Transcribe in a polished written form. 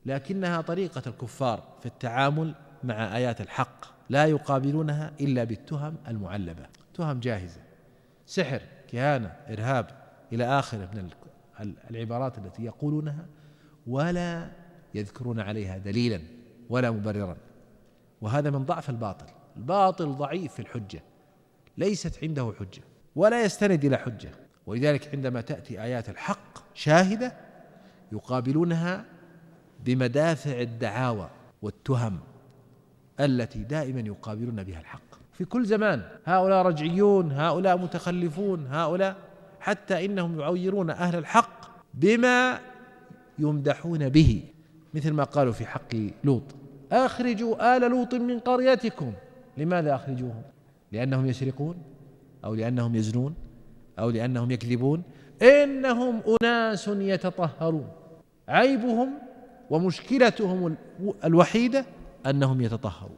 لكنها طريقة الكفار في التعامل مع آيات الحق، لا يقابلونها إلا بالتهم المعلبة، تهم جاهزة، سحر، كهانة، إرهاب إلى آخره من العبارات التي يقولونها، ولا يذكرون عليها دليلا ولا مبررا. وهذا من ضعف الباطل. الباطل ضعيف في الحجة، ليست عنده حجة ولا يستند إلى حجة، ولذلك عندما تأتي آيات الحق شاهدة يقابلونها بمدافع الدعاوى والتهم التي دائما يقابلون بها الحق في كل زمان. هؤلاء رجعيون، هؤلاء متخلفون، هؤلاء، حتى إنهم يعيرون أهل الحق بما يمدحون به، مثل ما قالوا في حق لوط: أخرجوا آل لوط من قريتكم. لماذا أخرجوهم؟ لأنهم يسرقون، أو لأنهم يزنون، أو لأنهم يكذبون؟ إنهم أناس يتطهرون، عيبهم ومشكلتهم الوحيدة أنهم يتطهرون.